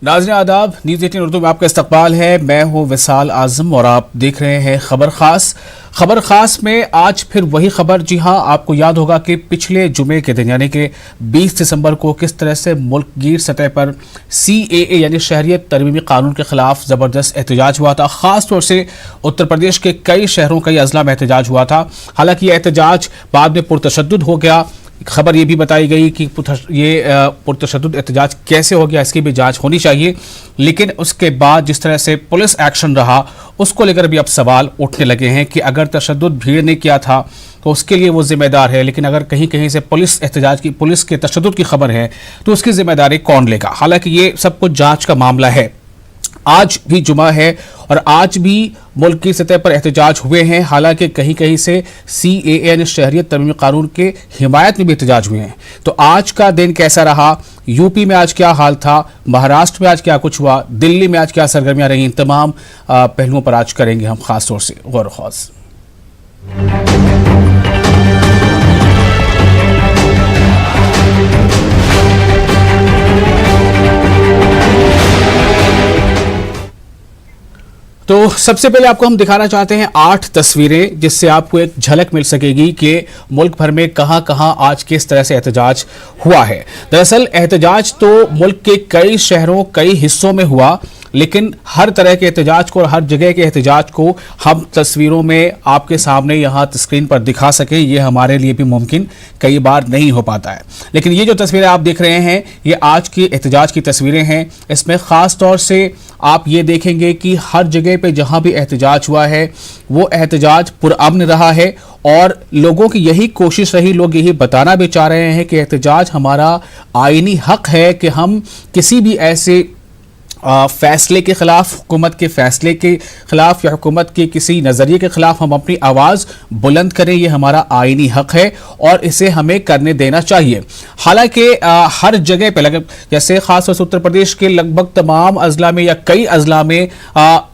नाज़रीन आदाब, न्यूज़ 18 उर्दू में आपका इस्तकबाल है। मैं हूं विसाल आजम और आप देख रहे हैं खबर खास में आज फिर वही खबर। जी हां, आपको याद होगा कि पिछले जुमे के दिन यानी कि 20 दिसंबर को किस तरह से मुल्कगीर सतह पर CAA यानी शहरियत तरमीमी कानून के खिलाफ ज़बरदस्त एहतजाज हुआ था। ख़ास तौर से उत्तर प्रदेश के कई शहरों कई अजला में एहतजाज हुआ था। हालांकि यह एहतजाज बाद में पुरतशद्दुद हो गया। खबर ये भी बताई गई कि ये पुरतशद्दुद एहतजाज कैसे हो गया, इसकी भी जांच होनी चाहिए। लेकिन उसके बाद जिस तरह से पुलिस एक्शन रहा, उसको लेकर भी अब सवाल उठने लगे हैं कि अगर तशद्दुद भीड़ ने किया था तो उसके लिए वो जिम्मेदार है, लेकिन अगर कहीं कहीं से पुलिस के तशद्दुद की खबर है तो उसकी जिम्मेदारी कौन लेगा। हालांकि ये सब कुछ जांच का मामला है। आज भी जुमा है और आज भी मुल्क की सतह पर एहतजाज हुए हैं। हालांकि कहीं कहीं से CAA यानी शहरियत तरमीमी कानून के हिमायत में भी एहतजाज हुए हैं। तो आज का दिन कैसा रहा, यूपी में आज क्या हाल था, महाराष्ट्र में आज क्या कुछ हुआ, दिल्ली में आज क्या सरगर्मियां रही, इन तमाम पहलुओं पर आज करेंगे हम खास तौर से गौर खास। तो सबसे पहले आपको हम दिखाना चाहते हैं 8 तस्वीरें, जिससे आपको एक झलक मिल सकेगी कि मुल्क भर में कहां कहां आज किस तरह से एहतजाज हुआ है। दरअसल एहतजाज तो मुल्क के कई शहरों कई हिस्सों में हुआ, लेकिन हर तरह के एहतजाज को और हर जगह के एहतजाज को हम तस्वीरों में आपके सामने यहाँ स्क्रीन पर दिखा सकें, ये हमारे लिए भी मुमकिन कई बार नहीं हो पाता है। लेकिन ये जो तस्वीरें आप देख रहे हैं ये आज के एहतजाज की तस्वीरें हैं। इसमें ख़ास तौर से आप ये देखेंगे कि हर जगह पे जहाँ भी एहतजाज हुआ है वो एहतजाज पुरअमन रहा है और लोगों की यही कोशिश रही, लोग यही बताना भी चाह रहे हैं कि एहतजाज हमारा आईनी हक है कि हम किसी भी ऐसे फैसले के खिलाफ, हुकूमत के फैसले के खिलाफ या हुकूमत के किसी नज़रिए के खिलाफ हम अपनी आवाज़ बुलंद करें। ये हमारा आईनी हक है और इसे हमें करने देना चाहिए। हालांकि हर जगह पे जैसे खास तौर से उत्तर प्रदेश के लगभग तमाम अजला में या कई अजला में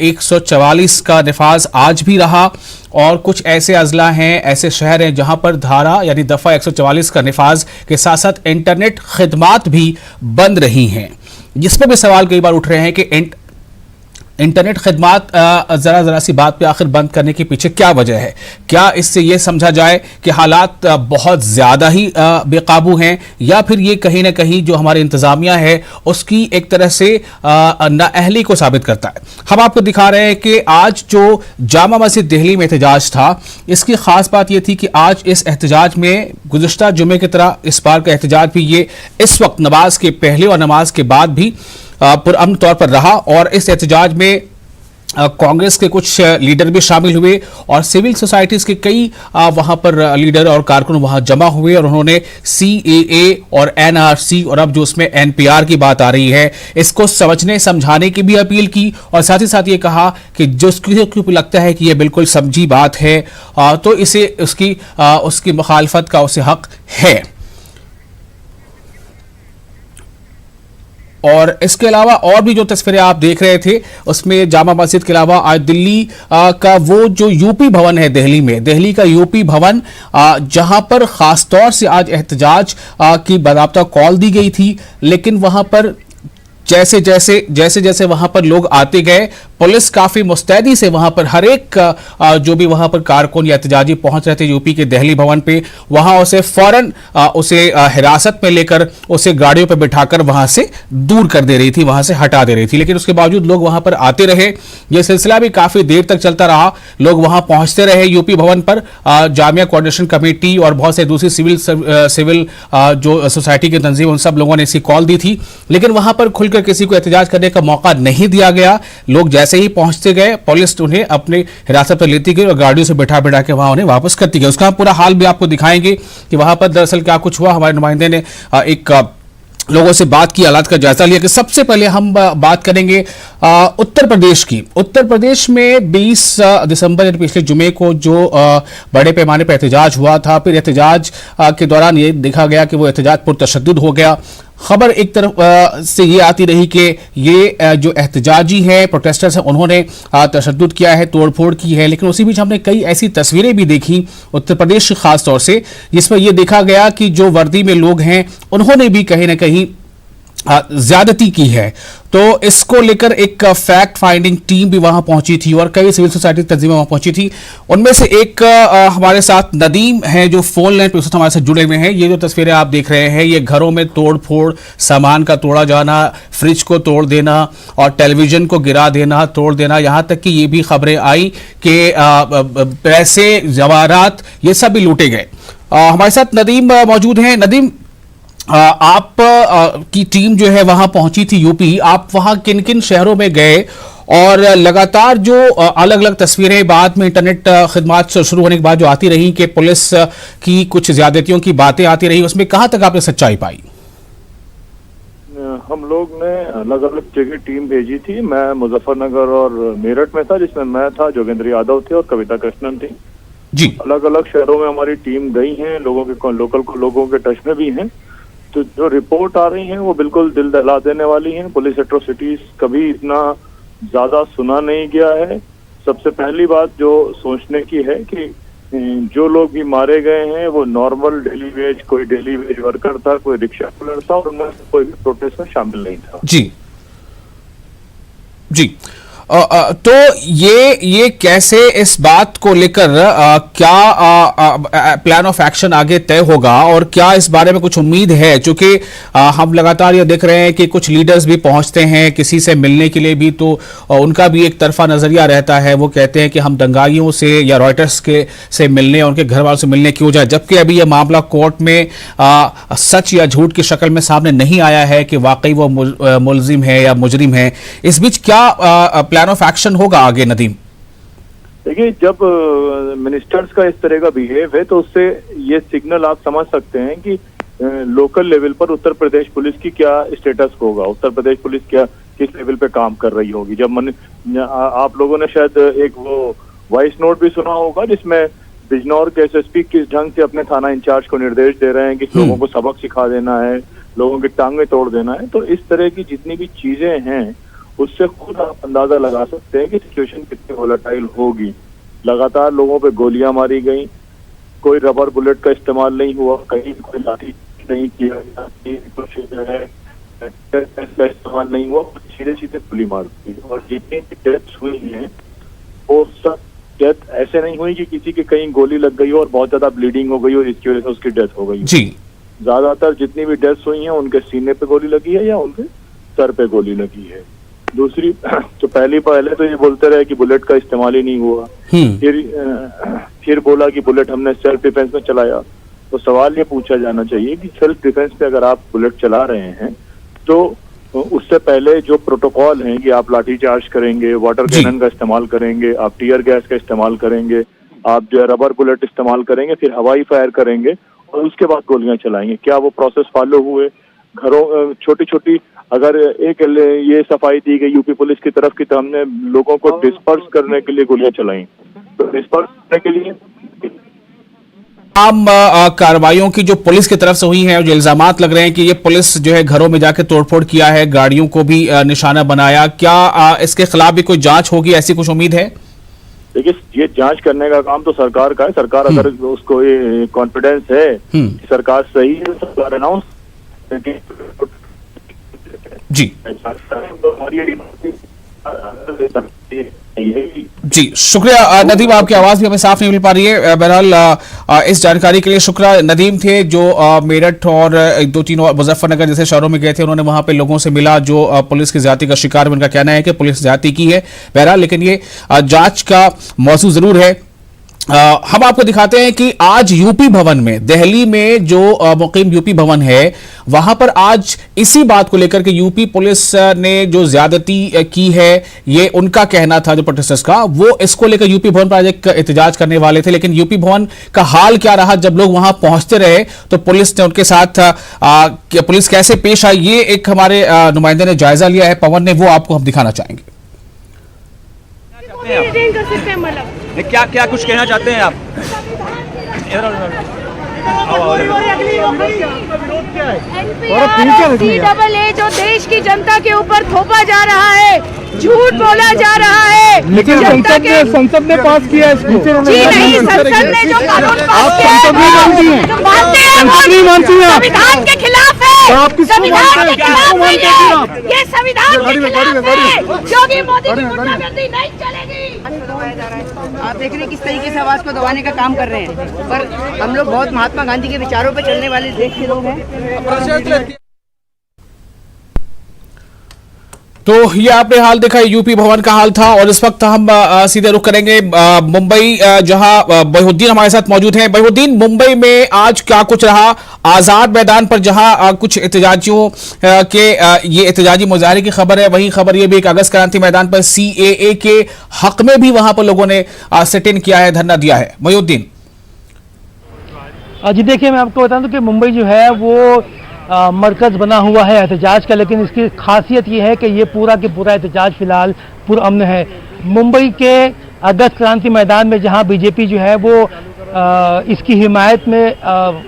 144 का नफाज आज भी रहा और कुछ ऐसे अजला हैं, ऐसे शहर हैं जहां पर धारा यानी दफ़ा 144 का नफाज के साथ साथ इंटरनेट खिदमात भी बंद रही हैं, जिसमें भी सवाल कई बार उठ रहे हैं कि इंटरनेट खिदमात ज़रा सी बात पे आखिर बंद करने के पीछे क्या वजह है। क्या इससे ये समझा जाए कि हालात बहुत ज़्यादा ही बेकाबू हैं, या फिर ये कहीं ना कहीं जो हमारी इंतज़ामिया है उसकी एक तरह से नाअहली को साबित करता है। हम आपको दिखा रहे हैं कि आज जो जामा मस्जिद दिल्ली में एहतजाज था, इसकी ख़ास बात यह थी कि आज इस एहतजाज में गुज़श्ता जुमे की तरह इस बार का एहतजाज भी ये इस वक्त नमाज के पहले और नमाज के बाद भी पुरअमन तौर पर रहा। और इस एहतजाज में कांग्रेस के कुछ लीडर भी शामिल हुए और सिविल सोसाइटीज के कई वहां पर लीडर और कारकुन वहां जमा हुए और उन्होंने CAA और NRC और अब जो उसमें NPR की बात आ रही है इसको समझने समझाने की भी अपील की और साथ ही साथ ये कहा कि जो उसको लगता है कि ये बिल्कुल समझी बात है तो इसे उसकी मुखालफत का उसे हक है। और इसके अलावा और भी जो तस्वीरें आप देख रहे थे उसमें जामा मस्जिद के अलावा आज दिल्ली का वो जो यूपी भवन है दिल्ली का यूपी भवन जहां पर खास तौर से आज एहतजाज की बाकायदा कॉल दी गई थी, लेकिन वहां पर जैसे वहां पर लोग आते गए पुलिस काफी मुस्तैदी से वहां पर हर एक जो भी वहां पर कारकुन या एहतजाजी पहुंच रहे थे यूपी के दिल्ली भवन पे, वहां उसे फौरन उसे हिरासत में लेकर उसे गाड़ियों पर बिठाकर वहां से दूर कर दे रही थी, वहां से हटा दे रही थी। लेकिन उसके बावजूद लोग वहां पर आते रहे। यह सिलसिला भी काफी देर तक चलता रहा, लोग वहां पहुंचते रहे यूपी भवन पर। जामिया कोऑर्डिनेशन कमेटी और बहुत से दूसरी सिविल जो सोसाइटी की तंजीम उन सब लोगों ने इसकी कॉल दी थी, लेकिन वहां पर खुलकर किसी को एहतजाज करने का मौका नहीं दिया गया। लोग जैसे ही पहुंचते गए पुलिस उन्हें अपने हिरासत पर लेती गई और गाड़ियों से बिठा के वहां उन्हें वापस करती गई। उसका पूरा हाल भी आपको दिखाएंगे कि वहां पर दरअसल क्या कुछ हुआ। हमारे नुमाइंदे ने एक लोगों से बात की, हालात का जायजा लिया। कि सबसे पहले हम बात करेंगे उत्तर प्रदेश की। उत्तर प्रदेश में 20 दिसंबर पिछले जुमे को जो बड़े पैमाने पर एहतजाज हुआ था, फिर एहतजाज के दौरान ये देखा गया कि वो एहतजाज पुरतशद्दुद हो गया। खबर एक तरफ से ये आती रही कि ये जो एहतजाजी है प्रोटेस्टर्स हैं उन्होंने तशद्दुद किया है, तोड़फोड़ की है। लेकिन उसी बीच हमने कई ऐसी तस्वीरें भी देखी उत्तर प्रदेश की खास तौर से, जिसमें यह देखा गया कि जो वर्दी में लोग हैं उन्होंने भी कहीं ना कहीं ज्यादती की है। तो इसको लेकर एक फैक्ट फाइंडिंग टीम भी वहां पहुंची थी और कई सिविल सोसाइटी तंजीमें वहां पहुंची थी। उनमें से एक हमारे साथ नदीम है जो फोन लाइन पे हमारे साथ जुड़े हुए हैं। ये जो तस्वीरें आप देख रहे हैं, ये घरों में तोड़ फोड़, सामान का तोड़ा जाना, फ्रिज को तोड़ देना और टेलीविजन को गिरा देना, तोड़ देना, यहां तक कि ये भी खबरें आई कि पैसे, जवाहरात, ये सब भी लूटे गए। हमारे साथ नदीम मौजूद हैं। नदीम, आप की टीम जो है वहां पहुंची थी यूपी, आप वहां किन किन शहरों में गए और लगातार जो अलग अलग तस्वीरें बाद में इंटरनेट खिदमात शुरू होने के बाद जो आती रही कि पुलिस की कुछ ज्यादतियों की बातें आती रही, उसमें कहां तक आपने सच्चाई पाई? हम लोग ने अलग अलग जगह टीम भेजी थी। मैं मुजफ्फरनगर और मेरठ में था, जिसमें मैं था, जोगेंद्र यादव थे और कविता कृष्णन थी जी। अलग अलग शहरों में हमारी टीम गई है, लोगों के टच में भी हैं। तो जो रिपोर्ट आ रही है वो बिल्कुल दिल दहला देने वाली है। पुलिस एट्रोसिटीज कभी इतना ज्यादा सुना नहीं गया है। सबसे पहली बात जो सोचने की है कि जो लोग भी मारे गए हैं वो नॉर्मल कोई डेली वेज वर्कर था, कोई रिक्शा पुलर था और उनमें से कोई भी प्रोटेस्ट में शामिल नहीं था। जी जी। तो ये कैसे इस बात को लेकर क्या प्लान ऑफ एक्शन आगे तय होगा और क्या इस बारे में कुछ उम्मीद है? क्योंकि हम लगातार ये देख रहे हैं कि कुछ लीडर्स भी पहुंचते हैं किसी से मिलने के लिए भी, तो उनका भी एक तरफा नजरिया रहता है। वो कहते हैं कि हम दंगाइयों से या रॉयटर्स से मिलने, उनके घर वालों से मिलने क्यों जाए, जबकि अभी यह मामला कोर्ट में सच या झूठ की शक्ल में सामने नहीं आया है कि वाकई वो मुलजिम है या मुजरिम है। इस बीच क्या प्लान ऑफ एक्शन होगा आगे नदीम? देखिए, जब मिनिस्टर्स का इस तरह का बिहेव है तो उससे ये सिग्नल आप समझ सकते हैं कि लोकल लेवल पर उत्तर प्रदेश पुलिस की क्या स्टेटस होगा, उत्तर प्रदेश पुलिस क्या किस लेवल पे काम कर रही होगी। जब आप लोगों ने शायद एक वो वॉइस नोट भी सुना होगा जिसमें बिजनौर के एसएसपी किस ढंग से अपने थाना इंचार्ज को निर्देश दे रहे हैं कि लोगों को सबक सिखा देना है, लोगों की टांगें तोड़ देना है। तो इस तरह की जितनी भी चीजें हैं उससे खुद आप अंदाजा लगा सकते हैं कि सिचुएशन कितनी वोलेटाइल होगी। लगातार लोगों पे गोलियां मारी गई, कोई रबर बुलेट का इस्तेमाल नहीं हुआ, कहीं कोई लाठी नहीं किया गया, कुछ जो है का इस्तेमाल नहीं हुआ, सीधे सीधे गोली मार दी। और जितनी डेथ्स हुई हैं वो सब डेथ ऐसे नहीं हुई कि किसी के कहीं गोली लग गई हो और बहुत ज्यादा ब्लीडिंग हो गई और इसकी वजह से उसकी डेथ हो गई जी। ज्यादातर जितनी भी डेथ्स हुई हैं उनके सीने पे गोली लगी है या उनके सर पे गोली लगी है। दूसरी तो पहले तो ये बोलते रहे कि बुलेट का इस्तेमाल ही नहीं हुआ, फिर बोला कि बुलेट हमने सेल्फ डिफेंस में चलाया। तो सवाल ये पूछा जाना चाहिए कि सेल्फ डिफेंस पे अगर आप बुलेट चला रहे हैं तो उससे पहले जो प्रोटोकॉल हैं कि आप लाठी चार्ज करेंगे, वाटर कैनन का इस्तेमाल करेंगे, आप टीयर गैस का इस्तेमाल करेंगे, आप जो है रबर बुलेट इस्तेमाल करेंगे, फिर हवाई फायर करेंगे और उसके बाद गोलियां चलाएंगे। क्या वो प्रोसेस फॉलो हुए? घरों छोटी छोटी अगर एक ये सफाई दी गई यूपी पुलिस की तरफ की तो हमने लोगों को डिस्पर्स करने के लिए गोलियां चलाई, तो डिस्पर्स करने के लिए तमाम कार्रवाइयों की जो पुलिस की तरफ से हुई है, जो इल्जामात लग रहे हैं कि ये पुलिस जो है घरों में जाके तोड़फोड़ किया है, गाड़ियों को भी निशाना बनाया, क्या इसके खिलाफ भी कोई जांच होगी, ऐसी कुछ उम्मीद है? देखिए, ये जांच करने का काम तो सरकार का है। सरकार अगर उसको ये कॉन्फिडेंस है कि सरकार सही है, सरकार अनाउंस जी जी। शुक्रिया नदीम, आपकी आवाज भी हमें साफ नहीं मिल पा रही है। बहरहाल इस जानकारी के लिए शुक्रिया। नदीम थे जो मेरठ और 2-3 और मुजफ्फरनगर जैसे शहरों में गए थे, उन्होंने वहां पे लोगों से मिला जो पुलिस की ज्यादती का शिकार है। उनका कहना है कि पुलिस ज्यादती की है बहरहाल, लेकिन ये जांच का मौजू जरूर है। हम आपको दिखाते हैं कि आज यूपी भवन में, दिल्ली में जो मुकीम यूपी भवन है, वहां पर आज इसी बात को लेकर के यूपी पुलिस ने जो ज्यादती की है, ये उनका कहना था जो प्रोटेस्टर्स का, वो इसको लेकर यूपी भवन पर आज एक एहतजाज करने वाले थे। लेकिन यूपी भवन का हाल क्या रहा जब लोग वहां पहुंचते रहे, तो पुलिस ने उनके साथ पुलिस कैसे पेश आई, ये एक हमारे नुमाइंदे ने जायजा लिया है, पवन ने, वो आपको हम दिखाना चाहेंगे। क्या क्या कुछ कहना चाहते हैं आप? NPR जो देश की जनता के ऊपर थोपा जा रहा है, झूठ बोला जा रहा है, लेकिन संसद ने पास किया इसको। जी नहीं, संसद ने जो कानून पास किया है संसद नहीं मानती है, संविधान के खिलाफ है। तो आप किसको संविधान मानते के हैं? खिलाफ किसको नहीं मानते हैं है। फिर आप? ये संविधान के गाड़ी में, खिलाफ गाड़ी में, है। गाड़ी में। योगी मोदी गाड़ी की में, गाड़ी में। गुंडागर्दी नहीं चलेगी। आप देख रहे हैं किस तरीके से आवाज को दबाने का काम कर रहे हैं, पर हम लोग बहुत महात्मा गांधी के विचारों पर चलने वाले देश के लोग हैं। तो ये आपने हाल देखा, यूपी भवन का हाल था। और इस वक्त हम सीधे रुख करेंगे मुंबई, जहां बहीउद्दीन हमारे साथ मौजूद हैं। बहीउद्दीन, मुंबई में आज क्या कुछ रहा? आजाद मैदान पर जहां कुछ एहतजाजियों के ये एहतजाजी मुजाहरे की खबर है, वहीं खबर ये भी एक अगस्त क्रांति मैदान पर CAA के हक में भी वहां पर लोगों ने सिट इन किया है, धरना दिया है। बहीउद्दीन जी देखिए, मैं आपको बता दूं कि मुंबई जो है वो मरकज़ बना हुआ है एहतजाज का, लेकिन इसकी खासियत ये है कि ये पूरा के पूरा एहतजाज फिलहाल पुरअमन है। मुंबई के अगस्त क्रांति मैदान में जहां बीजेपी जो है वो इसकी हिमायत में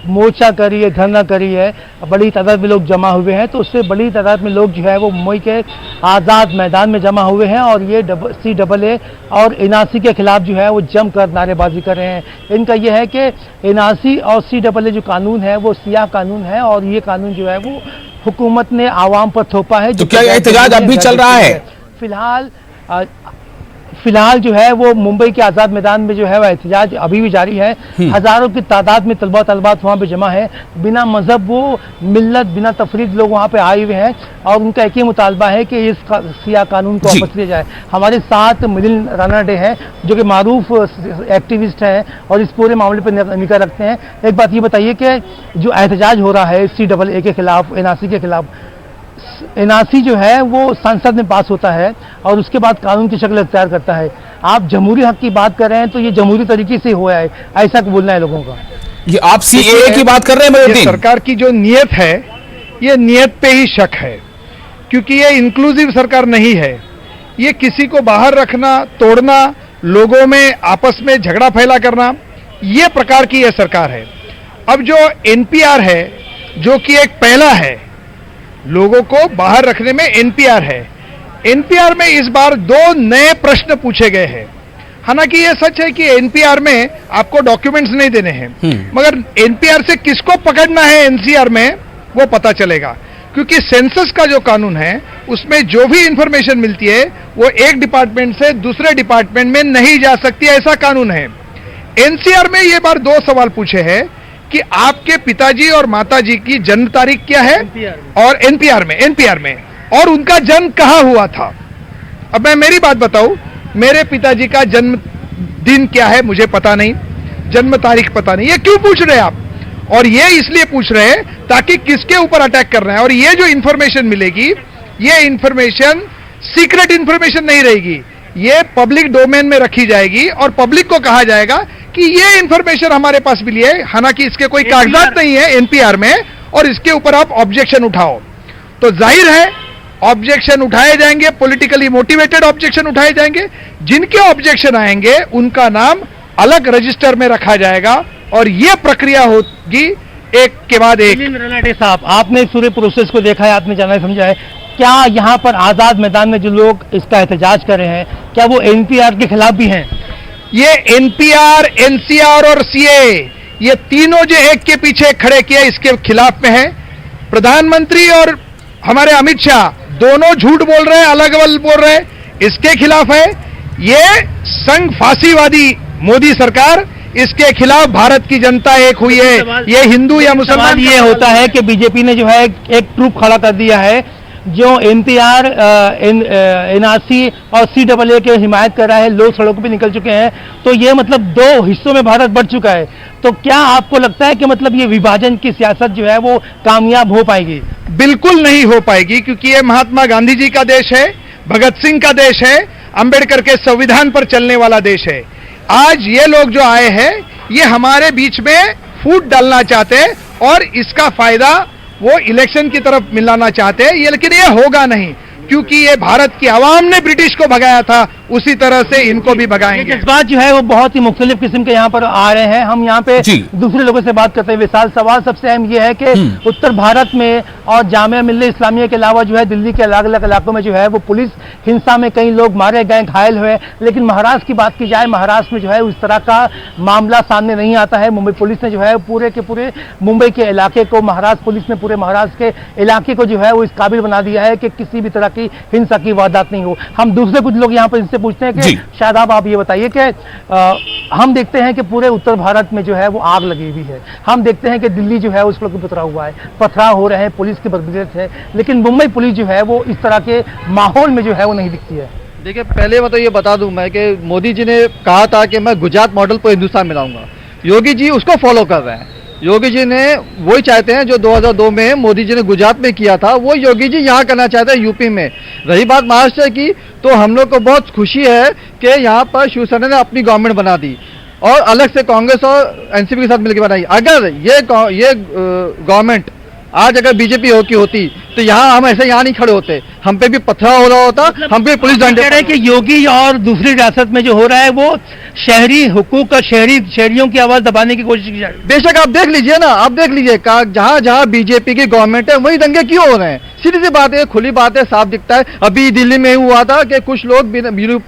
मोर्चा करी है, धरना करी है, बड़ी तादाद में लोग जमा हुए हैं, तो उससे बड़ी तादाद में लोग जो है वो मुंबई के आज़ाद मैदान में जमा हुए हैं और ये CAA और NRC के खिलाफ जो है वो जमकर नारेबाजी कर रहे हैं। इनका ये है कि NRC और CAA जो कानून है वो सियाह कानून है और ये कानून जो है वो हुकूमत ने आवाम पर थोपा है। तो क्या एहतजाज अब भी चल रहा है? फिलहाल जो है वो मुंबई के आज़ाद मैदान में जो है वह एहतजाज अभी भी जारी है। हजारों की तादाद में तलबा तलबात वहाँ पे जमा है, बिना मजहब वो मिल्लत बिना तफरीक लोग वहाँ पे आए हुए हैं और उनका एक ही मुतालबा है कि इस सियाह कानून को वापस लिया जाए। हमारे साथ मिलिंद रानाडे हैं जो कि मारूफ एक्टिविस्ट हैं और इस पूरे मामले पर निगाह रखते हैं। एक बात ये बताइए कि जो एहतजाज हो रहा है CAA के खिलाफ, NRC के खिलाफ, NRC जो है वो संसद में पास होता है और उसके बाद कानून की शक्ल अख्तियार करता है। आप जमहूरी हक की बात कर रहे हैं तो ये जमहूरी तरीके से हुआ है, ऐसा बोलना है लोगों का। ये आप CAA की बात कर रहे हैं बहीउद्दीन? सरकार की जो नीयत है, ये नीयत पे ही शक है, क्योंकि ये इंक्लूसिव सरकार नहीं है। ये किसी को बाहर रखना, तोड़ना, लोगों में आपस में झगड़ा फैला करना, ये प्रकार की यह सरकार है। अब जो NPR है, जो कि एक पहला है, लोगों को बाहर रखने में NPR है। NPR में इस बार 2 नए प्रश्न पूछे गए हैं। हालांकि यह सच है कि NPR में आपको डॉक्यूमेंट्स नहीं देने हैं, मगर NPR से किसको पकड़ना है NCR में वो पता चलेगा, क्योंकि सेंसस का जो कानून है उसमें जो भी इंफॉर्मेशन मिलती है वो एक डिपार्टमेंट से दूसरे डिपार्टमेंट में नहीं जा सकती, ऐसा कानून है। NCR में ये बार 2 सवाल पूछे हैं कि आपके पिताजी और माताजी की जन्म तारीख क्या है और NPR में और उनका जन्म कहां हुआ था। अब मैं मेरी बात बताऊं, मेरे पिताजी का जन्म दिन क्या है मुझे पता नहीं, जन्म तारीख पता नहीं। ये क्यों पूछ रहे हैं आप? और ये इसलिए पूछ रहे हैं ताकि किसके ऊपर अटैक कर रहे हैं। और ये जो इंफॉर्मेशन मिलेगी, ये इंफॉर्मेशन सीक्रेट इंफॉर्मेशन नहीं रहेगी, ये पब्लिक डोमेन में रखी जाएगी और पब्लिक को कहा जाएगा कि ये इंफॉर्मेशन हमारे पास मिली है। हालांकि इसके कोई कागजात नहीं है NPR में और इसके ऊपर आप ऑब्जेक्शन उठाओ, तो जाहिर है ऑब्जेक्शन उठाए जाएंगे, पॉलिटिकली मोटिवेटेड ऑब्जेक्शन उठाए जाएंगे। जिनके ऑब्जेक्शन आएंगे उनका नाम अलग रजिस्टर में रखा जाएगा और यह प्रक्रिया होगी एक के बाद एक। रानाडे साहब, आपने इस पूरे प्रोसेस को देखा है, आपने जाना समझा है, क्या यहाँ पर आजाद मैदान में जो लोग इसका एहतजाज कर रहे हैं क्या वो NPR के खिलाफ भी हैं? ये NPR, NCR और CAA ये तीनों जो एक के पीछे खड़े किए इसके खिलाफ में है। प्रधानमंत्री और हमारे अमित शाह दोनों झूठ बोल रहे हैं, अलग अलग बोल रहे हैं, इसके खिलाफ है। ये संघ फांसीवादी मोदी सरकार, इसके खिलाफ भारत की जनता एक हुई है। ये हिंदू या मुसलमान, ये होता है कि बीजेपी ने जो है एक ट्रूप खड़ा कर दिया है जो NPR, NRC और CAA के हिमायत कर रहा है, लोग सड़कों पे निकल चुके हैं। तो ये मतलब 2 हिस्सों में भारत बढ़ चुका है। तो क्या आपको लगता है कि मतलब ये विभाजन की सियासत जो है वो कामयाब हो पाएगी? बिल्कुल नहीं हो पाएगी, क्योंकि ये महात्मा गांधी जी का देश है, भगत सिंह का देश है, अंबेडकर के संविधान पर चलने वाला देश है। आज ये लोग जो आए हैं ये हमारे बीच में फूट डालना चाहते हैं और इसका फायदा वो इलेक्शन की तरफ मिलाना चाहते हैं। ये लेकिन ये होगा नहीं, क्योंकि ये भारत की आवाम ने ब्रिटिश को भगाया था, उसी तरह से इनको भी भगाएंगे। जज्बात जो है वो बहुत ही मुख्तलिफ किस्म के यहाँ पर आ रहे हैं। हम यहाँ पे दूसरे लोगों से बात करते हैं। विशाल, सवाल सबसे अहम ये है कि उत्तर भारत में और जामिया मिल्लिया इस्लामिया के अलावा जो है दिल्ली के अलग अलग इलाकों में जो है वो पुलिस हिंसा में कई लोग मारे गए, घायल हुए, लेकिन महाराष्ट्र की बात की जाए, महाराष्ट्र में जो है इस तरह का मामला सामने नहीं आता है। मुंबई पुलिस ने जो है पूरे के पूरे मुंबई के इलाके को, महाराष्ट्र पुलिस ने पूरे महाराष्ट्र के इलाके को जो है वो इस काबिल बना दिया है कि किसी भी तरह की हिंसा की वारदात नहीं हो। हम दूसरे कुछ लोग यहाँ पर इनसे पूछते हैं कि शादाब, आप ये बताइए कि हम देखते हैं कि पूरे उत्तर भारत में जो है वो आग लगी हुई है, हम देखते हैं कि दिल्ली जो है उस पर पथराव हुआ है, पथराव हो रहे हैं, पुलिस की बर्बरियत है, लेकिन मुंबई पुलिस जो है वो इस तरह के माहौल में जो है वो नहीं दिखती है। देखिए, पहले मैं तो ये बता दूं मैं कि मोदी जी ने कहा था कि मैं गुजरात मॉडल को हिंदुस्तान में लाऊंगा। योगी जी उसको फॉलो कर रहे हैं। योगी जी ने वही चाहते हैं जो 2002 में मोदी जी ने गुजरात में किया था, वो योगी जी यहाँ करना चाहते हैं यूपी में। रही बात महाराष्ट्र की, तो हम लोग को बहुत खुशी है कि यहाँ पर शिवसेना ने अपनी गवर्नमेंट बना दी और अलग से कांग्रेस और एनसीपी के साथ मिलकर बनाई। अगर ये गवर्नमेंट आज अगर बीजेपी होती तो यहाँ हम ऐसे यहाँ नहीं खड़े होते, हम पे भी पथराव हो रहा होता, हम पे पुलिस डंडे। कह रहे हैं कि योगी और दूसरी रियासत में जो हो रहा है वो शहरी हुकूक और शहरियों की आवाज दबाने की कोशिश की जा रही है। बेशक आप देख लीजिए ना, आप देख लीजिए जहाँ जहाँ बीजेपी की गवर्नमेंट है वही दंगे क्यों हो रहे हैं। सीधी सी बात है, खुली बात है, साफ दिखता है। अभी दिल्ली में हुआ था कि कुछ लोग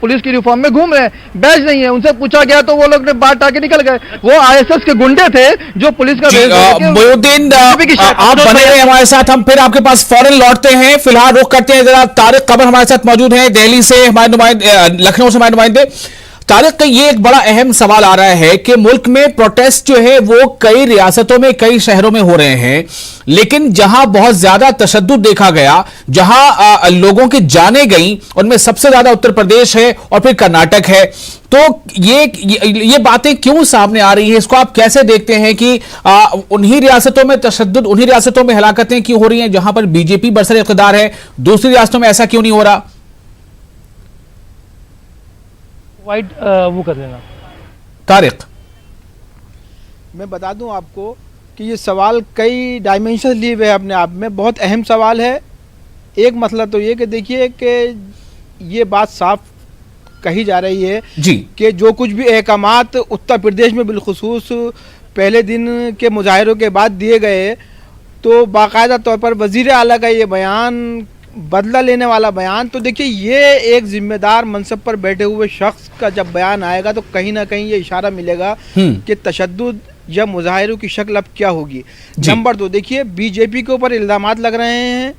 पुलिस की यूनिफॉर्म में घूम रहे हैं, बैच नहीं है, उनसे पूछा गया तो वो लोग ने बात टाके निकल गए। वो आईएसएस के गुंडे थे जो पुलिस का मोयुद्दीन, आप बने रहे हमारे साथ, हम फिर आपके पास फौरन लौटते हैं। फिलहाल रुख करते हैं जरा तारिक खबर हमारे साथ मौजूद है दिल्ली से, हमारे नुमाइंदे, लखनऊ से हमारे नुमाइंदे। तारिक, ये एक बड़ा अहम सवाल आ रहा है कि मुल्क में प्रोटेस्ट जो है वो कई रियासतों में, कई शहरों में हो रहे हैं, लेकिन जहां बहुत ज्यादा तशद्दुद देखा गया, जहां लोगों की जानें गई, उनमें सबसे ज्यादा उत्तर प्रदेश है और फिर कर्नाटक है। तो ये बातें क्यों सामने आ रही है? इसको आप कैसे देखते हैं कि उन्हीं रियासतों में तशद्दुद, उन्हीं रियासतों में हलाकतें क्यों हो रही हैं जहां पर बीजेपी बरसर इख्तिदार है, दूसरी रियासतों में ऐसा क्यों नहीं हो रहा? वाइड वो कर लेना। तारिक, मैं बता दूं आपको कि ये सवाल कई डायमेंशन लिए हुए हैं अपने आप में, बहुत अहम सवाल है। एक मसला तो ये कि देखिए कि ये बात साफ कही जा रही है जी कि जो कुछ भी अहकामात उत्तर प्रदेश में बिलखुसूस पहले दिन के मुजाहिरों के बाद दिए गए, तो बाकायदा तौर पर वज़ीर आला का ये बयान, बदला लेने वाला बयान, तो देखिए ये एक जिम्मेदार मनसब पर बैठे हुए शख्स का जब बयान आएगा तो कहीं ना कहीं ये इशारा मिलेगा कि तशद्दुद या मुजाहिरों की शक्ल अब क्या होगी। नंबर 2, देखिए बीजेपी के ऊपर इल्ज़ामात लग रहे हैं,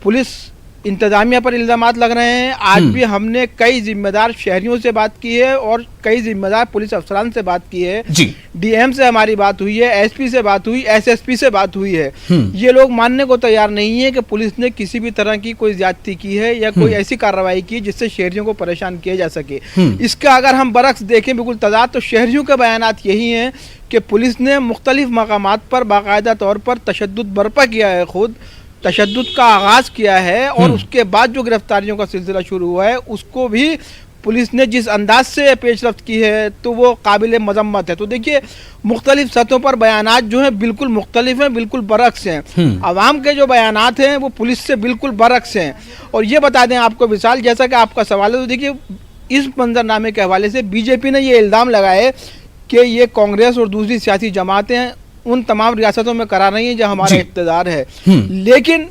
पुलिस इंतजामिया पर इल्ज़ामात लग रहे हैं। आज भी हमने कई जिम्मेदार शहरियों से बात की है और कई जिम्मेदार पुलिस अफसरान से बात की है। डीएम से हमारी बात हुई है, एसपी से बात हुई, एसएसपी से बात हुई है। ये लोग मानने को तैयार नहीं है कि पुलिस ने किसी भी तरह की कोई ज्यादती की है या कोई ऐसी कार्रवाई की जिससे शहरियों को परेशान किया जा सके। इसका अगर हम बरक्स देखें बिल्कुल तजाद, तो शहरियों के बयानात यही हैं कि पुलिस ने मुख्तलिफ मकामात पर बाकायदा तौर पर तशद्दुद बर्पा किया है, खुद तशद्दुद का आगाज़ किया है और उसके बाद जो गिरफ्तारियों का सिलसिला शुरू हुआ है उसको भी पुलिस ने जिस अंदाज से पेशरफ्त की है तो वो काबिल मजम्मत है। तो देखिए मुख्तलिफ सतहों पर बयानात जो हैं बिल्कुल मुख्तलिफ हैं, बिल्कुल बरक्स हैं। आवाम के जो बयानात हैं वो पुलिस से बिल्कुल बरक्स हैं। और ये बता दें आपको विशाल, जैसा कि आपका सवाल है, तो देखिए इस मंजरनामे के हवाले से बीजेपी ने ये इल्ज़ाम लगाए कि ये कांग्रेस और दूसरी सियासी जमातें उन तमाम रियासतों में करा रही हैं जहाँ हमारा इक़्तिदार है, लेकिन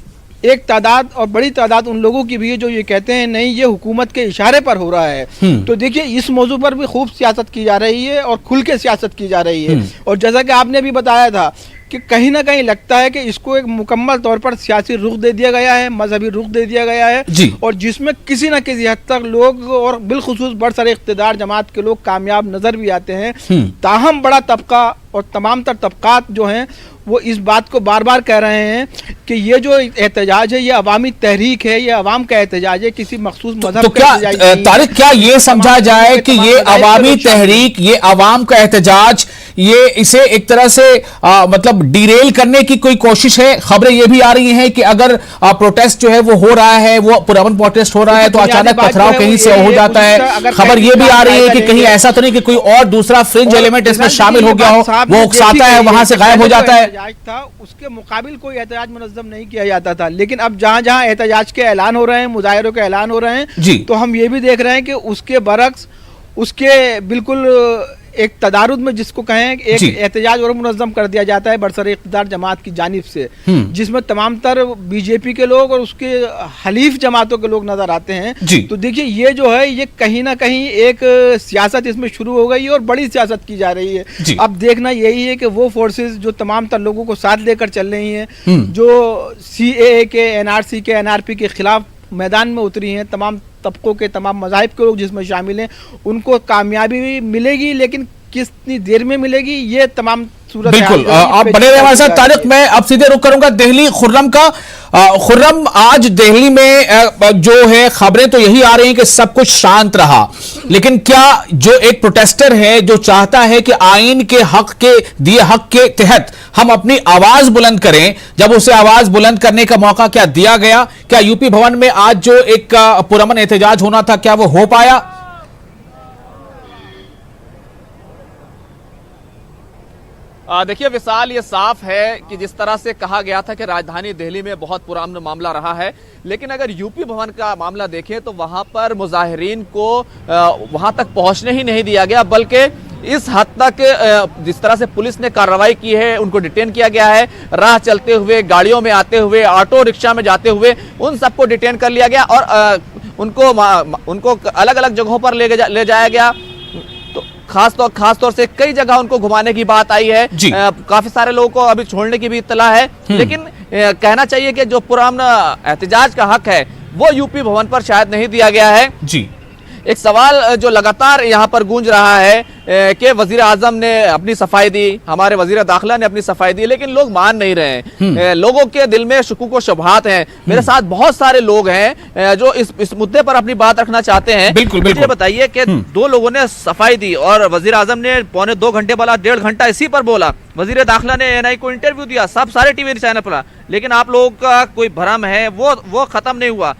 एक तादाद और बड़ी तादाद उन लोगों की भी है जो ये कहते हैं नहीं ये हुकूमत के इशारे पर हो रहा है। तो देखिए इस मौजू पर भी खूब सियासत की जा रही है और खुल के सियासत की जा रही है। और जैसा कि आपने भी बताया था कि कहीं ना कहीं लगता है कि इसको एक मुकम्मल तौर पर सियासी रुख दे दिया गया है, मजहबी रुख दे दिया गया है, और जिसमें किसी न किसी हद तक लोग और बिलखुसूस बरसर इख्तिदार जमात के लोग कामयाब नजर भी आते हैं। ताहम बड़ा तबका और तमाम तर तबकात जो हैं वो इस बात को बार बार कह रहे हैं कि ये जो एहतजाज है ये अवामी तहरीक है, ये अवाम का एहतजाज है, किसी मखसूस मजहब का एहतजाज नहीं। तारिक, क्या ये समझा जाए कि ये अवामी तहरीक, ये अवाम का एहतजाज, ये इसे एक तरह से मतलब डिरेल करने की कोई कोशिश है? खबरें ये भी आ रही हैं कि अगर प्रोटेस्ट जो है वो हो रहा है, वो पुरअमन प्रोटेस्ट हो रहा है, तो अचानक पथराव कहीं से हो जाता है। खबर ये भी आ रही है कि कहीं ऐसा तो नहीं कि कोई और दूसरा फ्रिंज एलिमेंट इसमें शामिल हो गया हो, वो उकसाता है, वहां से गायब हो जाता है। था उसके मुकाबिल कोई एहतजाज मुनज़्ज़म नहीं किया जाता था, लेकिन अब जहां जहां एहतजाज के ऐलान हो रहे हैं, मुजाहिरों के ऐलान हो रहे हैं, तो हम ये भी देख रहे हैं कि उसके बरक्स, उसके बिल्कुल एक तदारुद में जिसको कहें एक एहतजाज और मुनज़्ज़म कर दिया जाता है बरसर इक़्तिदार जमात की जानिब से, जिसमें तमाम तर बीजेपी के लोग और उसके हलीफ जमातों के लोग नजर आते हैं। तो देखिए ये जो है ये कहीं ना कहीं एक सियासत इसमें शुरू हो गई है और बड़ी सियासत की जा रही है। अब देखना यही है कि वो फोर्सेस जो तमाम तर लोगों को साथ लेकर चल रही हैं, जो CAA के, NRC के, NRP के खिलाफ मैदान में उतरी हैं, तमाम तबकों के, तमाम मज़ाहिब के लोग जिसमें शामिल हैं, उनको कामयाबी मिलेगी, लेकिन कितनी देर में मिलेगी ये तमाम सूरत। बिल्कुल, आप बने रहे हमारे साथ। तारिक, मैं अब सीधे रुक करूंगा दिल्ली, खुर्रम का। खुर्रम, आज दिल्ली में जो है खबरें तो यही आ रही हैं कि सब कुछ शांत रहा, लेकिन क्या जो एक प्रोटेस्टर है जो चाहता है कि आईन के हक के दिए हक के तहत हम अपनी आवाज बुलंद करें, जब उसे आवाज बुलंद करने का मौका क्या दिया गया? क्या यूपी भवन में आज जो एक पुरअमन एहतजाज होना था, क्या वो हो पाया? देखिए विशाल, ये साफ है कि जिस तरह से कहा गया था कि राजधानी दिल्ली में बहुत पुराना मामला रहा है, लेकिन अगर यूपी भवन का मामला देखें तो वहां पर मुजाहिरीन को वहां तक पहुंचने ही नहीं दिया गया, बल्कि इस हद तक जिस तरह से पुलिस ने कार्रवाई की है, उनको डिटेन किया गया है। राह चलते हुए, गाड़ियों में आते हुए, ऑटो रिक्शा में जाते हुए उन सबको डिटेन कर लिया गया और उनको अलग अलग जगहों पर ले जाया गया। खास तौर से कई जगह उनको घुमाने की बात आई है। काफी सारे लोगों को अभी छोड़ने की भी इत्तला है, लेकिन कहना चाहिए कि जो पुरअमन एहतजाज का हक है वो यूपी भवन पर शायद नहीं दिया गया है। एक सवाल जो लगातार यहाँ पर गूंज रहा है कि वजीर आजम ने अपनी सफाई दी, हमारे वजीर दाखिला ने अपनी सफाई दी, लेकिन लोग मान नहीं रहे हैं। लोगों के दिल में शुकूक व शुबहात हैं। मेरे साथ बहुत सारे लोग हैं जो इस मुद्दे पर अपनी बात रखना चाहते हैं। मुझे बताइए कि दो लोगों ने सफाई दी और वजीर आजम ने पौने 2 घंटे बोला, 1.5 घंटा इसी पर बोला। वजीर दाखिला ने NI को इंटरव्यू दिया, सब सारे टीवी चैनल पर, लेकिन आप लोगों का कोई भ्रम है वो खत्म नहीं हुआ।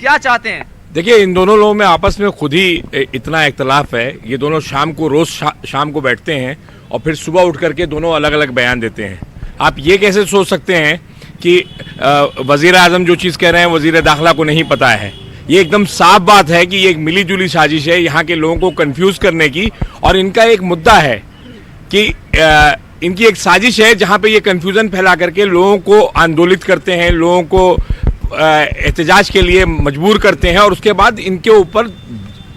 क्या चाहते हैं? देखिए, इन दोनों लोगों में आपस में खुद ही इतना इख्तलाफ है। ये दोनों शाम को रोज शाम को बैठते हैं और फिर सुबह उठ करके दोनों अलग अलग बयान देते हैं। आप ये कैसे सोच सकते हैं कि वजीर आजम जो चीज़ कह रहे हैं वजीर दाखिला को नहीं पता है? ये एकदम साफ बात है कि ये एक मिली जुली साजिश है यहाँ के लोगों को कंफ्यूज करने की, और इनका एक मुद्दा है कि इनकी एक साजिश है जहाँ पे ये कंफ्यूजन फैला करके लोगों को आंदोलित करते हैं, लोगों को एहतजाज के लिए मजबूर करते हैं और उसके बाद इनके ऊपर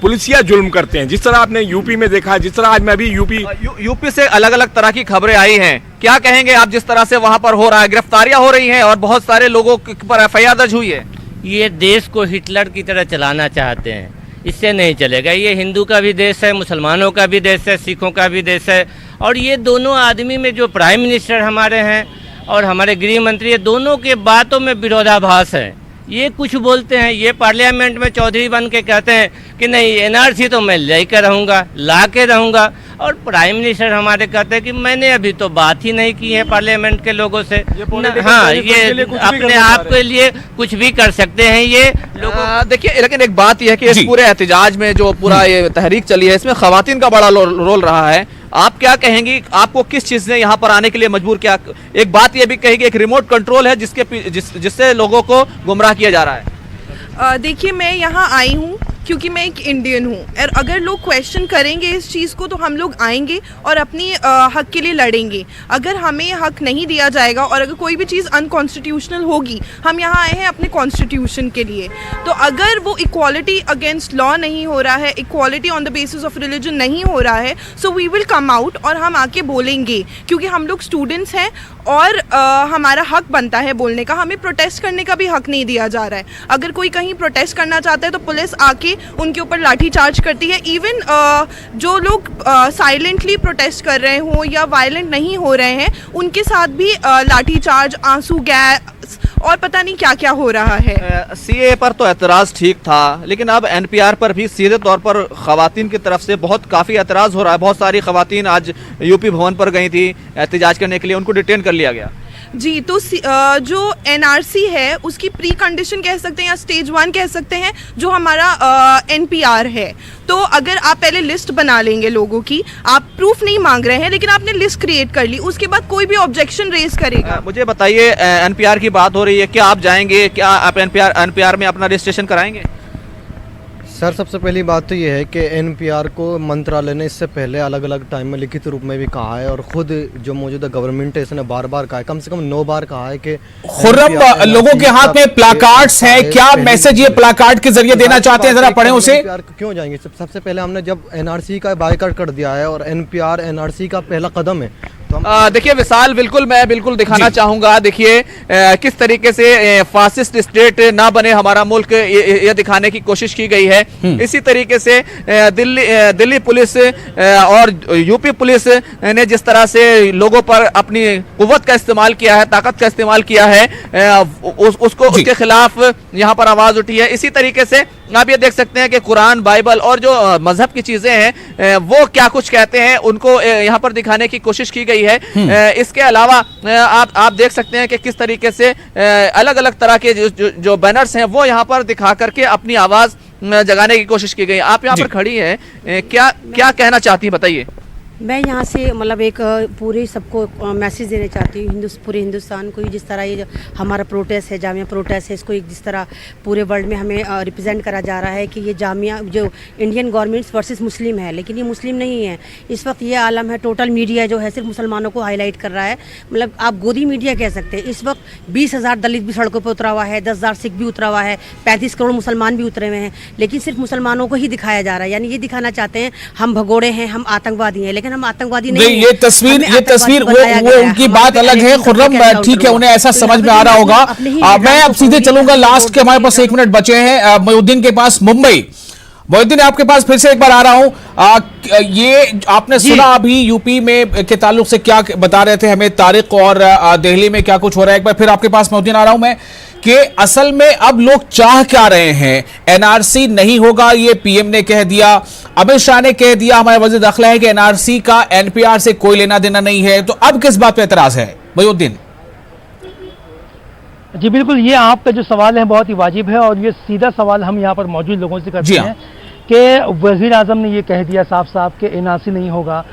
पुलिसिया जुल्म करते हैं, जिस तरह आपने यूपी में देखा, जिस तरह आज मैं अभी यूपी से अलग अलग तरह की खबरें आई हैं। क्या कहेंगे आप जिस तरह से वहां पर हो रहा है, गिरफ्तारियां हो रही हैं और बहुत सारे लोगों पर FIR दर्ज हुई है? ये देश को हिटलर की तरह चलाना चाहते हैं, इससे नहीं चलेगा। ये हिंदू का भी देश है, मुसलमानों का भी देश है, सिखों का भी देश है, और ये दोनों आदमी में जो प्राइम मिनिस्टर हमारे हैं और हमारे गृह मंत्री, दोनों के बातों में विरोधाभास है। ये कुछ बोलते हैं, ये पार्लियामेंट में चौधरी बन के कहते हैं कि नहीं NRC तो मैं लेकर रहूँगा, ला के रहूँगा, और प्राइम मिनिस्टर हमारे कहते हैं कि मैंने अभी तो बात ही नहीं की है पार्लियामेंट के लोगों से। हाँ, ये अपने आप के लिए कुछ भी कर सकते हैं ये लोग। देखिए, लेकिन एक बात यह है कि इस पूरे एहतजाज में जो पूरा ये तहरीक चली है, इसमें खवातीन का बड़ा रोल रहा है। आप क्या कहेंगी, आपको किस चीज ने यहाँ पर आने के लिए मजबूर किया? एक बात ये भी कहेगी, एक रिमोट कंट्रोल है जिससे लोगों को गुमराह किया जा रहा है। देखिए, मैं यहाँ आई हूँ क्योंकि मैं एक इंडियन हूँ, और अगर लोग क्वेश्चन करेंगे इस चीज़ को तो हम लोग आएंगे और अपनी हक के लिए लड़ेंगे। अगर हमें हक नहीं दिया जाएगा और अगर कोई भी चीज़ अनकॉन्स्टिट्यूशनल होगी, हम यहाँ आए हैं अपने कॉन्स्टिट्यूशन के लिए, तो अगर वो इक्वालिटी अगेंस्ट लॉ नहीं हो रहा है, equality on the basis of religion नहीं हो रहा है, so we will come out और हम आके बोलेंगे, क्योंकि हम लोग स्टूडेंट्स हैं और हमारा हक बनता है बोलने का। हमें प्रोटेस्ट करने का भी हक नहीं दिया जा रहा है। अगर कोई कहीं प्रोटेस्ट करना चाहता है तो पुलिस आके उनके ऊपर लाठी चार्ज करती है। इवन जो लोग साइलेंटली प्रोटेस्ट कर रहे हो या वायलेंट नहीं हो रहे हैं, उनके साथ भी लाठी चार्ज, आंसू गैस और पता नहीं क्या क्या हो रहा है। सीए पर तो एतराज़ ठीक था, लेकिन अब एनपीआर पर भी सीधे तौर पर खवातीन की तरफ से काफ़ी एतराज़ हो रहा है। बहुत सारी खवातीन आज यूपी भवन पर गई थी एहतजाज करने के लिए, उनको डिटेन कर लिया गया। जी, तो जो एनआरसी है उसकी प्री कंडीशन कह सकते हैं या स्टेज 1 कह सकते हैं जो हमारा एनपीआर है। तो अगर आप पहले लिस्ट बना लेंगे लोगों की, आप प्रूफ नहीं मांग रहे हैं लेकिन आपने लिस्ट क्रिएट कर ली, उसके बाद कोई भी ऑब्जेक्शन रेज करेगा। मुझे बताइए, एनपीआर की बात हो रही है, क्या आप जाएंगे, क्या आप एनपीआर में अपना रजिस्ट्रेशन कराएंगे? सर, सबसे पहली बात तो ये है कि एनपीआर को मंत्रालय ने इससे पहले अलग अलग टाइम में लिखित रूप में भी कहा है और खुद जो मौजूदा गवर्नमेंट है इसने बार बार कहा है, कम से कम 9 बार कहा है कि खुर्रम, लोगों के हाथ में प्लाकार्ड्स हैं, क्या मैसेज ये प्लाकार्ड के जरिए देना चाहते हैं, जरा पढ़ें उसे। क्यों जाएंगे? सबसे पहले हमने जब एनआरसी का बायकॉट कर दिया है और एनपीआर एनआरसी का पहला कदम है। देखिए विशाल, मैं बिल्कुल दिखाना चाहूंगा। देखिए किस तरीके से फासिस्ट स्टेट ना बने हमारा मुल्क, ये दिखाने की कोशिश की गई है। इसी तरीके से दिल्ली पुलिस और यूपी पुलिस ने जिस तरह से लोगों पर अपनी कुव्वत का इस्तेमाल किया है, ताकत का इस्तेमाल किया है, उसके खिलाफ यहाँ पर आवाज उठी है। इसी तरीके से आप ये देख सकते हैं कि कुरान, बाइबल और जो मजहब की चीजें हैं वो क्या कुछ कहते हैं, उनको यहाँ पर दिखाने की कोशिश की गई है। इसके अलावा आप देख सकते हैं कि किस तरीके से अलग अलग तरह के जो बैनर्स हैं वो यहाँ पर दिखा करके अपनी आवाज जगाने की कोशिश की गई। आप यहाँ पर खड़ी हैं, क्या कहना चाहती हैं, बताइए। मैं यहाँ से मतलब एक पूरे सबको मैसेज देना चाहती हूँ, पूरे हिंदुस्तान को, जिस तरह ये हमारा प्रोटेस्ट है, जामिया प्रोटेस्ट है, इसको एक जिस तरह पूरे वर्ल्ड में हमें रिप्रेजेंट करा जा रहा है कि ये जामिया जो इंडियन गवर्नमेंट्स वर्सेस मुस्लिम है, लेकिन ये मुस्लिम नहीं है। इस वक्त ये आलम है, टोटल मीडिया जो है सिर्फ मुसलमानों को हाईलाइट कर रहा है, मतलब आप गोदी मीडिया कह सकते हैं। इस वक्त 20,000 दलित भी सड़कों पर उतरा हुआ है, 10,000 सिख भी उतरा हुआ है, 35 करोड़ मुसलमान भी उतरे हुए हैं, लेकिन सिर्फ मुसलमानों को ही दिखाया जा रहा है। यानी ये दिखाना चाहते हैं हम भगोड़े हैं, हम आतंकवादी हैं, लेकिन हम आतंकवादी नहीं। ये तस्वीर वो उनकी बात अलग है। खुर्रम, ठीक है, उन्हें ऐसा समझ में आ रहा होगा। मैं अब सीधे चलूंगा, लास्ट के हमारे पास 1 मिनट बचे हैं, मोहिउद्दीन के पास मुंबई। मोहिउद्दीन, आपके पास फिर से एक बार आ रहा हूं। ये आपने सुना अभी यूपी में के ताल्लुक से क्या बता रहे थे हमें तारिक, और दिल्ली में क्या कुछ हो रहा है। एक बार फिर आपके पास मोहिउद्दीन आ रहा हूं मैं कि असल में अब लोग चाह क्या रहे हैं। एनआरसी नहीं होगा, ये पीएम ने कह दिया, अमित शाह ने कह दिया, हमारे वज़ीर दाखिला है कि एनआरसी का एनपीआर से कोई लेना देना नहीं है। तो अब किस बात पे एतराज है मोहिउद्दीन? जी बिल्कुल, ये आपका जो सवाल है बहुत ही वाजिब है और ये सीधा सवाल हम यहाँ पर मौजूद लोगों से करते हैं कि वज़ीर आज़म ने ये कह दिया साफ साफ कि एनआरसी नहीं होगा,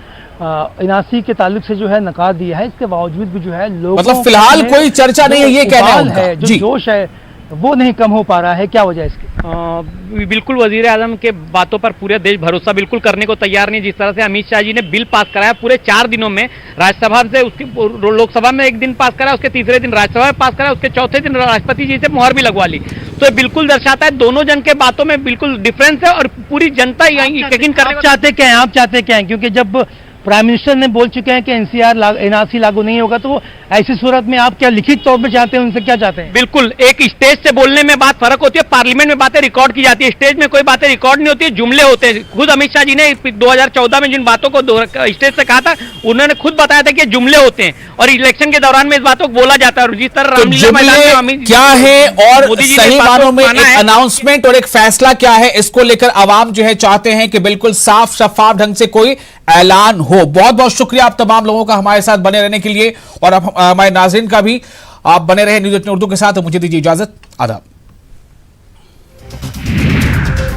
एनआरसी के ताल्लुक से जो है नकार दिया है। इसके बावजूद भी जो है लोग, मतलब फिलहाल कोई चर्चा नहीं है, ये कहना है जो जोश है वो नहीं कम हो पा रहा है। क्या वजह है इसकी? बिल्कुल, वजीर आजम के बातों पर पूरे देश भरोसा बिल्कुल करने को तैयार नहीं। जिस तरह से अमित शाह जी ने बिल पास कराया पूरे 4 दिनों में, राज्यसभा से उसकी लोकसभा में 1 दिन पास करा, उसके तीसरे दिन राज्यसभा में पास करा, उसके चौथे दिन राष्ट्रपति जी से मुहर भी लगवा ली। तो ये बिल्कुल दर्शाता है दोनों जन के बातों में बिल्कुल डिफरेंस है और पूरी जनता यकीन करने आप चाहते क्या है? क्योंकि जब प्राइम मिनिस्टर ने बोल चुके हैं कि एनआरसी लागू नहीं होगा, तो ऐसी सूरत में आप क्या लिखित तौर पे चाहते हैं, उनसे क्या चाहते हैं? बिल्कुल, एक स्टेज से बोलने में बात फर्क होती है, पार्लियामेंट में बातें रिकॉर्ड की जाती है, स्टेज में कोई बातें रिकॉर्ड नहीं होती है, जुमले होते हैं। खुद अमित शाह जी ने 2014 में जिन बातों को स्टेज से कहा था, उन्होंने खुद बताया था कि जुमले होते हैं और इलेक्शन के दौरान में इस बातों को बोला जाता है। और जिस तरह रामलीला मैदान में क्या है और सही मानों में एक अनाउंसमेंट और एक फैसला क्या है, इसको लेकर आवाम जो है चाहते हैं कि बिल्कुल साफ शफाफ ढंग से कोई ऐलान हो। बहुत बहुत शुक्रिया आप तमाम लोगों का हमारे साथ बने रहने के लिए, और हमारे नाज़रीन का भी। आप बने रहे न्यूज़ 18 उर्दू के साथ। मुझे दीजिए इजाजत, आदाब।